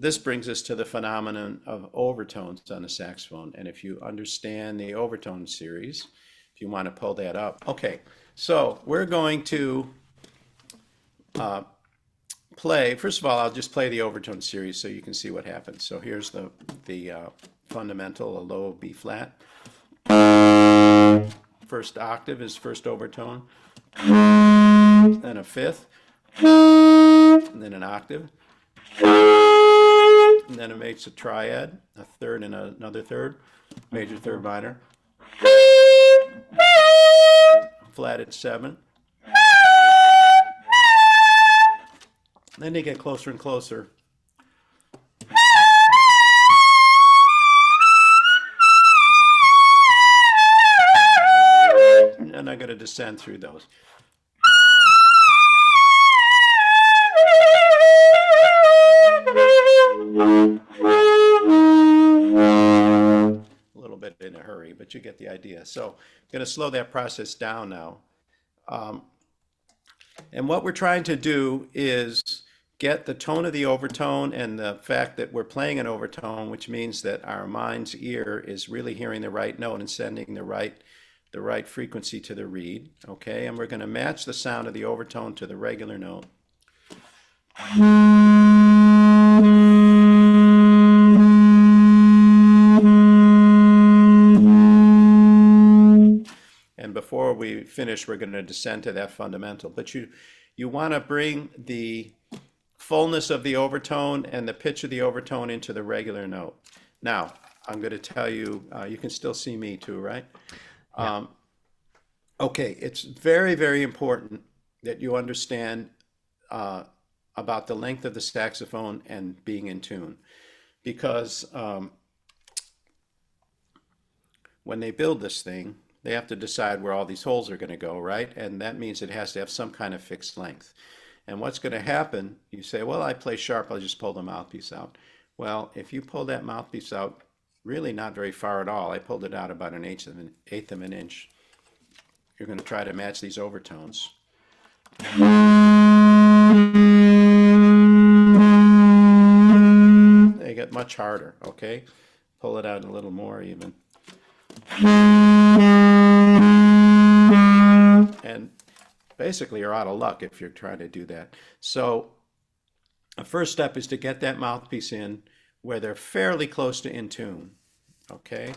this brings us to the phenomenon of overtones on the saxophone. And if you understand the overtone series, if you want to pull that up. Okay, so we're going to play. First of all, I'll just play the overtone series so you can see what happens. So here's the fundamental, a low B flat. First octave is first overtone, then a fifth, and then an octave, and then it makes a triad, a third and another third, major third minor, flat at 7. Then they get closer and closer. And I'm going to descend through those. A little bit in a hurry, but you get the idea. So I'm going to slow that process down now. And what we're trying to do is get the tone of the overtone and the fact that we're playing an overtone, which means that our mind's ear is really hearing the right note and sending the right frequency to the reed. Okay, and we're going to match the sound of the overtone to the regular note. And before we finish, we're going to descend to that fundamental. But you want to bring the fullness of the overtone and the pitch of the overtone into the regular note. Now, I'm going to tell you, you can still see me too, right? Yeah. Okay, it's very, very important that you understand about the length of the saxophone and being in tune. Because when they build this thing, they have to decide where all these holes are going to go, right? And that means it has to have some kind of fixed length. And what's going to happen, you say, well, I play sharp, I'll just pull the mouthpiece out. Well, if you pull that mouthpiece out, really not very far at all. I pulled it out about an eighth of an inch. You're going to try to match these overtones. They get much harder, okay? Pull it out a little more even. And basically you're out of luck if you're trying to do that. So the first step is to get that mouthpiece in where they're fairly close to in tune, okay?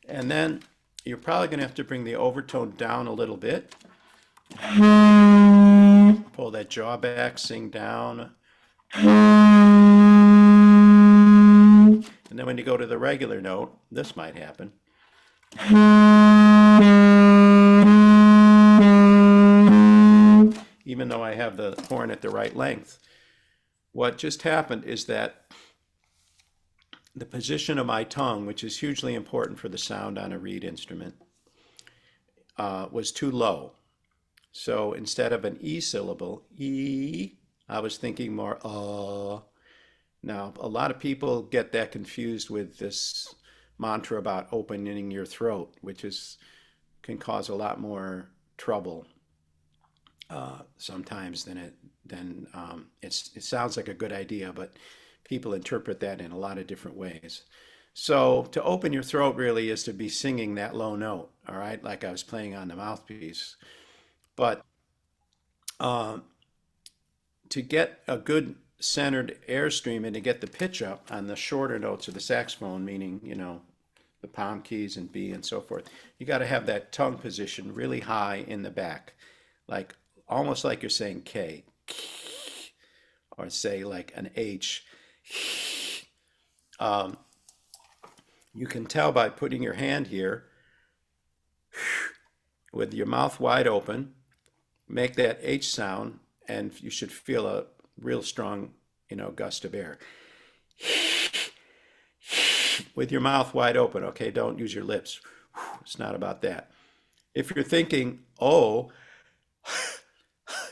And then you're probably going to have to bring the overtone down a little bit. Pull that jaw back, sing down. And then when you go to the regular note, this might happen. Even though I have the horn at the right length. What just happened is that the position of my tongue, which is hugely important for the sound on a reed instrument, was too low. So instead of an E syllable, E, I was thinking more Now, a lot of people get that confused with this mantra about opening your throat, which can cause a lot more trouble sometimes than it sounds like a good idea, but people interpret that in a lot of different ways. So to open your throat really is to be singing that low note, all right, like I was playing on the mouthpiece. But to get a good centered airstream and to get the pitch up on the shorter notes of the saxophone, meaning, you know, the palm keys and B and so forth, you got to have that tongue position really high in the back, like almost like you're saying K, or say like an H. You can tell by putting your hand here with your mouth wide open, make that H sound, and you should feel a real strong, you know, gust of air. With your mouth wide open, okay? Don't use your lips. It's not about that. If you're thinking, oh,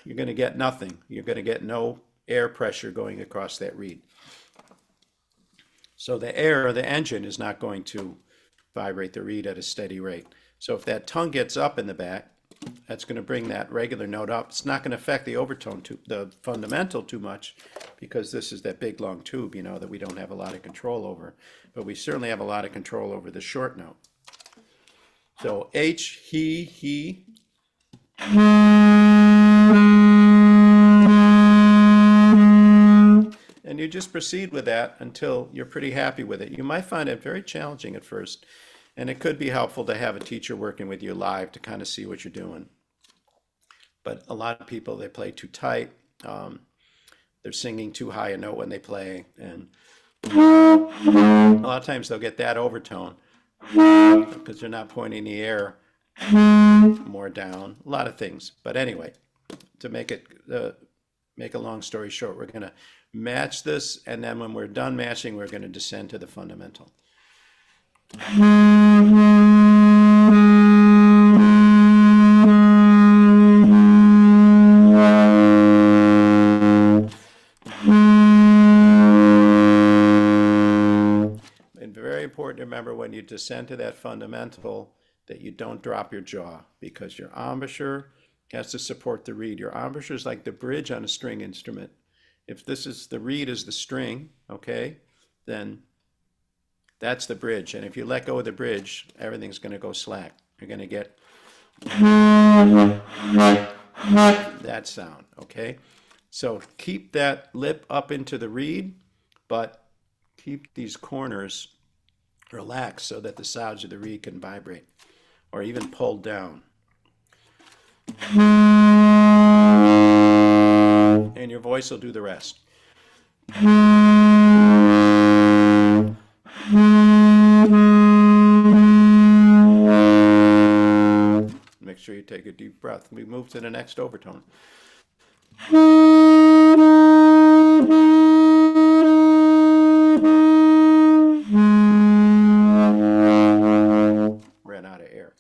you're going to get nothing. You're going to get no air pressure going across that reed. So the air, the engine, is not going to vibrate the reed at a steady rate. So if that tongue gets up in the back, That's going to bring that regular note up. It's not going to affect the overtone, the fundamental too much, because this is that big long tube, you know, that we don't have a lot of control over. But we certainly have a lot of control over the short note. So H, he. And you just proceed with that until you're pretty happy with it. You might find it very challenging at first, and it could be helpful to have a teacher working with you live to kind of see what you're doing. But a lot of people, they play too tight. They're singing too high a note when they play, and a lot of times they'll get that overtone because they're not pointing the air more down. A lot of things. But anyway, to make a long story short, we're going to match this, and then when we're done matching, we're going to descend to the fundamental. And very important to remember when you descend to that fundamental that you don't drop your jaw, because your embouchure has to support the reed. Your embouchure is like the bridge on a string instrument. If this is the reed is the string, okay, then that's the bridge. And if you let go of the bridge, everything's going to go slack. You're going to get that sound, okay? So keep that lip up into the reed, but keep these corners relaxed so that the sounds of the reed can vibrate or even pull down. And your voice will do the rest. Make sure you take a deep breath. We move to the next overtone. Ran out of air.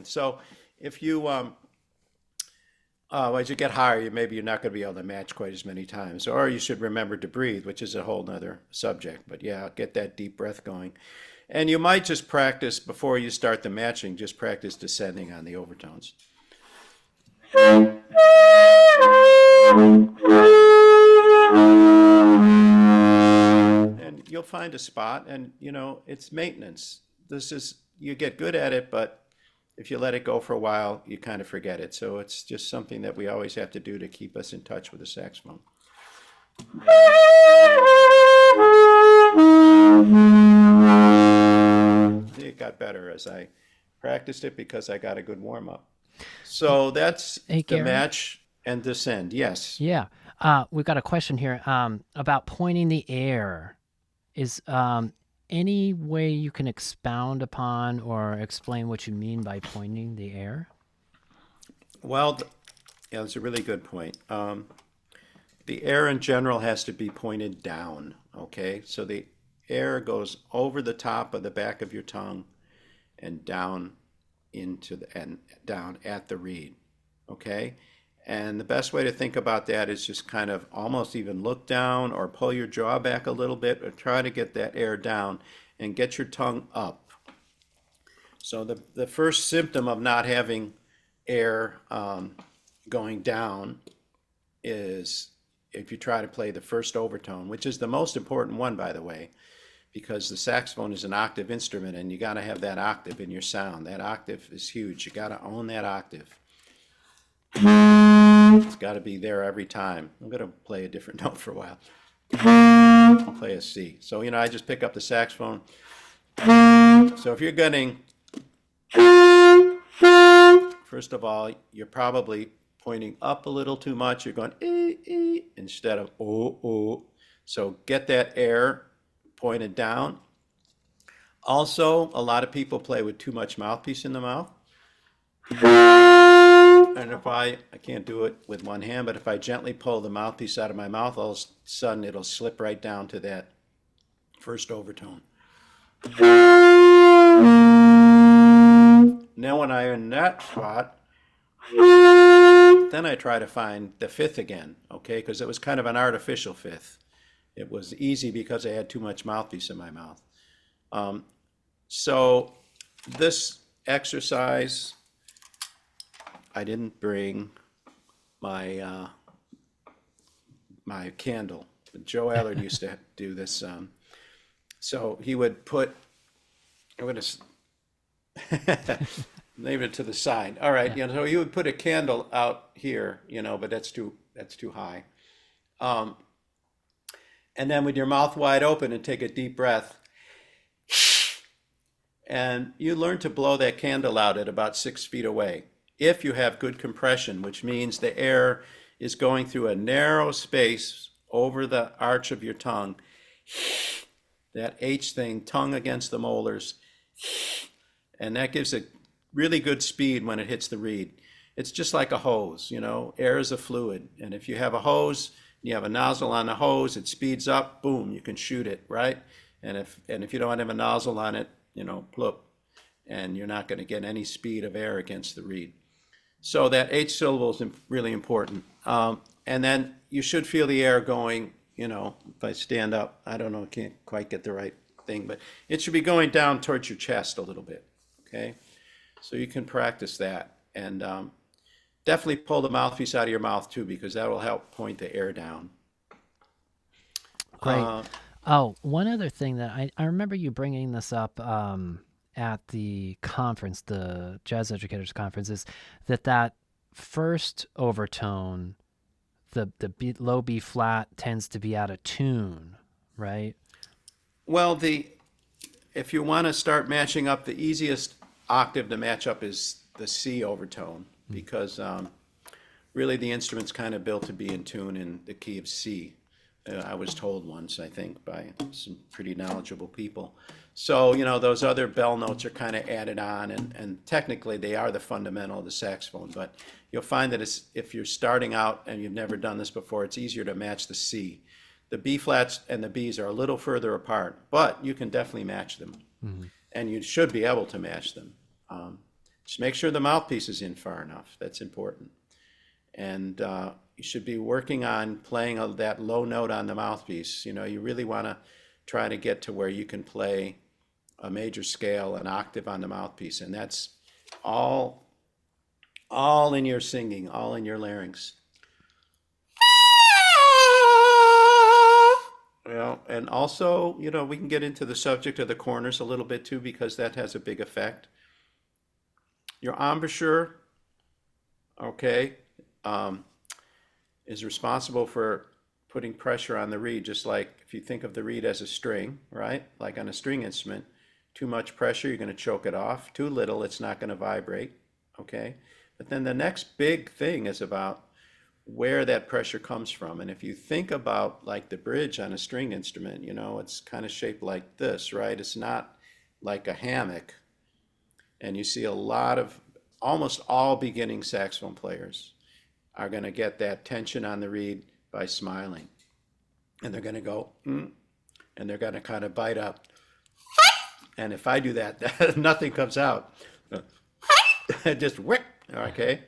So if you, as you get higher, maybe you're not going to be able to match quite as many times. Or you should remember to breathe, which is a whole nother subject. But yeah, get that deep breath going. And you might just practice, before you start the matching, just practice descending on the overtones. And you'll find a spot, and you know, it's maintenance. You get good at it, but if you let it go for a while, you kind of forget it. So it's just something that we always have to do to keep us in touch with the saxophone. It got better as I practiced it because I got a good warm-up. So that's the match and descend. Yes. Yeah. We've got a question here about pointing the air. Is any way you can expound upon or explain what you mean by pointing the air? Well, yeah, that's a really good point. The air in general has to be pointed down, okay? So the air goes over the top of the back of your tongue and down down at the reed, okay? And the best way to think about that is just kind of almost even look down or pull your jaw back a little bit or try to get that air down and get your tongue up. So the first symptom of not having air going down is if you try to play the first overtone, which is the most important one, by the way, because the saxophone is an octave instrument and you got to have that octave in your sound. That octave is huge. You got to own that octave. It's got to be there every time. I'm going to play a different note for a while. I'll play a C. So, you know, I just pick up the saxophone. So if you're getting, first of all, you're probably pointing up a little too much. You're going instead of oh. So get that air pointed down. Also, a lot of people play with too much mouthpiece in the mouth. And if I can't do it with one hand, but if I gently pull the mouthpiece out of my mouth, all of a sudden it'll slip right down to that first overtone. Now when I'm in that spot, then I try to find the fifth again, okay? Because it was kind of an artificial fifth. It was easy because I had too much mouthpiece in my mouth. So this exercise, I didn't bring my my candle. Joe Allard used to do this. So he would put, I'm going to leave it to the side. All right, so he would put a candle out here, but that's too high. And then with your mouth wide open and take a deep breath, and you learn to blow that candle out at about 6 feet away. If you have good compression, which means the air is going through a narrow space over the arch of your tongue, that H thing, tongue against the molars, and that gives a really good speed when it hits the reed. It's just like a hose, air is a fluid. And if you have a hose, you have a nozzle on the hose, it speeds up, boom, you can shoot it, right? And if you don't have a nozzle on it, plop, and you're not going to get any speed of air against the reed. So that H syllable is really important. And then you should feel the air going, if I stand up, I don't know, I can't quite get the right thing, but it should be going down towards your chest a little bit, okay? So you can practice that. And definitely pull the mouthpiece out of your mouth too, because that will help point the air down. Great. Oh, one other thing that I remember you bringing this up at the conference, the Jazz Educators Conference, is that first overtone, the low B flat, tends to be out of tune, right? Well, if you want to start matching up, the easiest octave to match up is the C overtone, because really the instrument's kind of built to be in tune in the key of C. I was told once, I think, by some pretty knowledgeable people. So, those other bell notes are kind of added on, and technically they are the fundamental of the saxophone, but you'll find that if you're starting out and you've never done this before, it's easier to match the C. The B flats and the Bs are a little further apart, but you can definitely match them, and you should be able to match them. Just make sure the mouthpiece is in far enough. That's important. And you should be working on playing that low note on the mouthpiece. You really want to try to get to where you can play a major scale, an octave on the mouthpiece, and that's all in your singing, all in your larynx. And also, we can get into the subject of the corners a little bit too, because that has a big effect. Your embouchure, okay, is responsible for putting pressure on the reed, just like if you think of the reed as a string, right? Like on a string instrument, too much pressure, you're going to choke it off. Too little, it's not going to vibrate, okay? But then the next big thing is about where that pressure comes from. And if you think about like the bridge on a string instrument, it's kind of shaped like this, right? It's not like a hammock. And you see almost all beginning saxophone players are going to get that tension on the reed by smiling. And they're going to go, and they're going to kind of bite up. And if I do that, nothing comes out. Just whip, okay?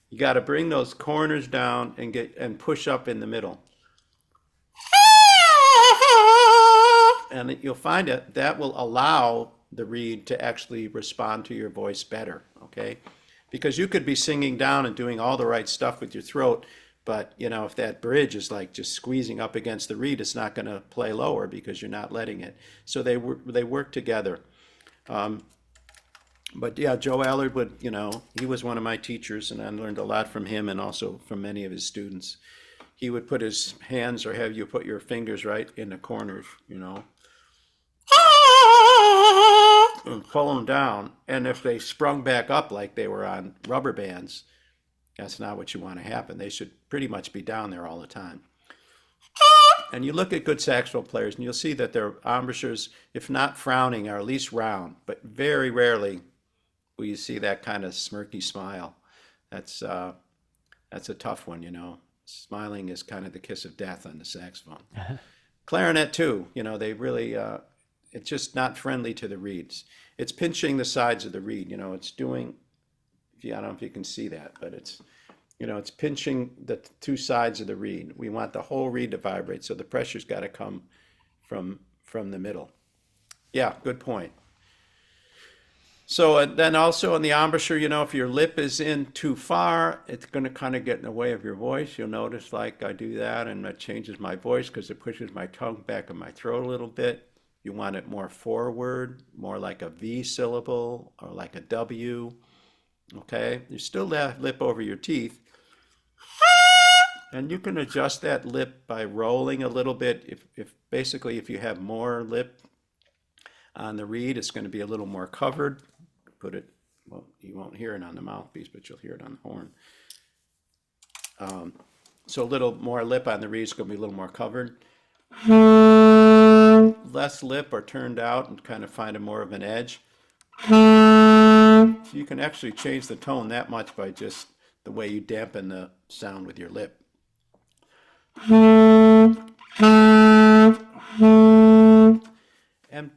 You got to bring those corners down and push up in the middle. And you'll find that will allow the reed to actually respond to your voice better, okay? Because you could be singing down and doing all the right stuff with your throat, but if that bridge is like just squeezing up against the reed, it's not going to play lower because you're not letting it. So they work together. But yeah, Joe Allard would, he was one of my teachers, and I learned a lot from him and also from many of his students. He would put his hands, or have you put your fingers right in the corners, and pull them down. And if they sprung back up like they were on rubber bands, That's not what you want to happen. They should pretty much be down there all the time. And you look at good saxophone players and you'll see that their embouchures, if not frowning, are at least round, but very rarely will you see that kind of smirky smile. That's a tough one, you know. Smiling is kind of the kiss of death on the saxophone. Clarinet too, you know, they really, it's just not friendly to the reeds. It's pinching the sides of the reed, you know, it's doing, I don't know if you can see that, but it's, you know, it's pinching the two sides of the reed. We want the whole reed to vibrate, so the pressure's got to come from the middle. Yeah, good point. So then also in the embouchure, you know, if your lip is in too far, it's going to kind of get in the way of your voice. You'll notice like I do that and that changes my voice because it pushes my tongue back in my throat a little bit. You want it more forward, more like a V syllable or like a W. Okay, you still have lip over your teeth. And you can adjust that lip by rolling a little bit. If basically if you have more lip on the reed, it's going to be a little more covered. Put it, well, you won't hear it on the mouthpiece, but you'll hear it on the horn. So a little more lip on the reed is going to be a little more covered. Less lip or turned out and kind of find a more of an edge. So you can actually change the tone that much by just the way you dampen the sound with your lip. And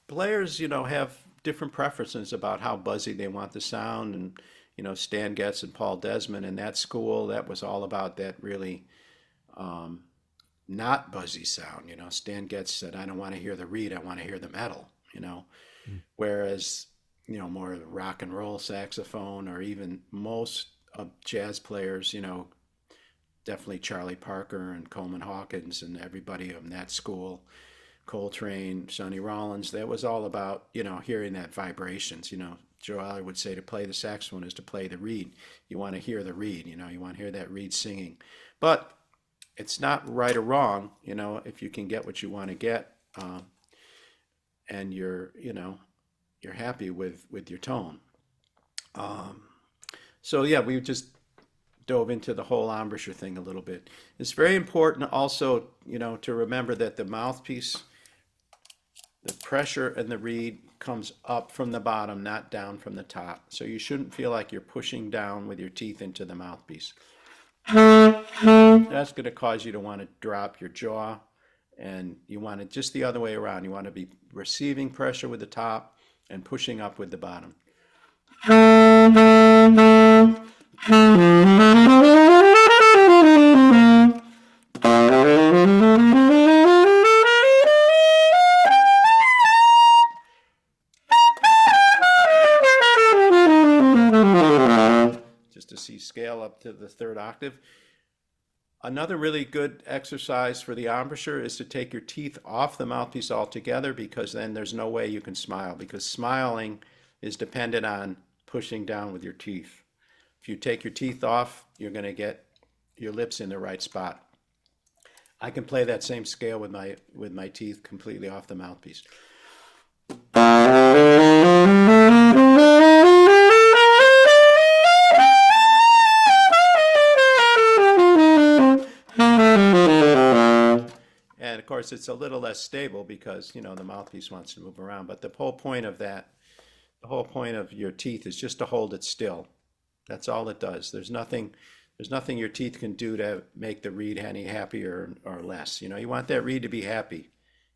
players, you know, have different preferences about how buzzy they want the sound. And, you know, Stan Getz and Paul Desmond in that school, that was all about that really not buzzy sound. You know, Stan Getz said, I don't want to hear the reed, I want to hear the metal, you know. Whereas, you know, more rock and roll saxophone or even most of jazz players, you know, definitely Charlie Parker and Coleman Hawkins and everybody in that school, Coltrane, Sonny Rollins, that was all about, you know, hearing that vibrations. You know, Joe Aller would say to play the saxophone is to play the reed. You want to hear the reed, you know, you want to hear that reed singing. But it's not right or wrong, you know, if you can get what you want to get and you're, you know, you're happy with your tone. So yeah, we just dove into the whole embouchure thing a little bit. It's very important also, you know, to remember that the mouthpiece, the pressure in the reed comes up from the bottom, not down from the top. So you shouldn't feel like you're pushing down with your teeth into the mouthpiece. That's going to cause you to want to drop your jaw, and you want it just the other way around. You want to be receiving pressure with the top and pushing up with the bottom. Just to see scale up to the third octave. Another really good exercise for the embouchure is to take your teeth off the mouthpiece altogether, because then there's no way you can smile, because smiling is dependent on pushing down with your teeth. If you take your teeth off, you're going to get your lips in the right spot. I can play that same scale with my teeth completely off the mouthpiece. And of course, it's a little less stable because, you know, the mouthpiece wants to move around. But the whole point of that, the whole point of your teeth is just to hold it still. That's all it does. There's nothing your teeth can do to make the reed any happier or less. You know, you want that reed to be happy.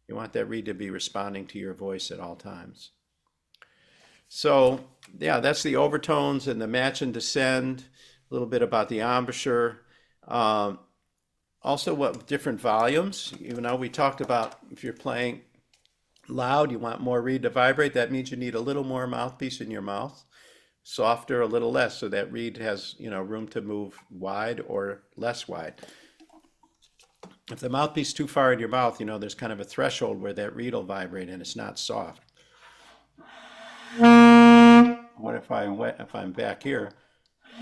You want that reed to be responding to your voice at all times. So, yeah, that's the overtones and the match and descend. A little bit about the embouchure. Also, what different volumes. You know, we talked about if you're playing loud, you want more reed to vibrate. That means you need a little more mouthpiece in your mouth. Softer, a little less, so that reed has, you know, room to move wide or less wide. If the mouthpiece is too far in your mouth, you know, there's kind of a threshold where that reed will vibrate and it's not soft. What if I'm back here?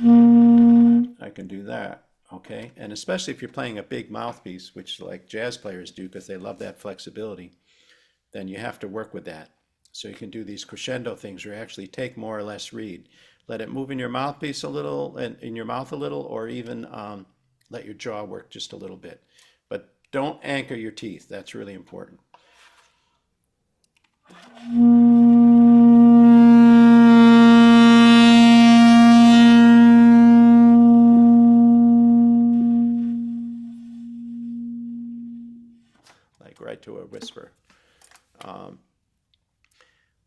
I can do that, okay? And especially if you're playing a big mouthpiece, which like jazz players do because they love that flexibility, then you have to work with that. So you can do these crescendo things where you actually take more or less reed. let it move in your mouthpiece a little, and in your mouth a little, or even let your jaw work just a little bit. But don't anchor your teeth. That's really important. Like right to a whisper.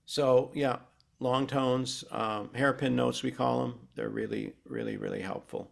So yeah, long tones, hairpin notes we call them. They're really, really, really helpful.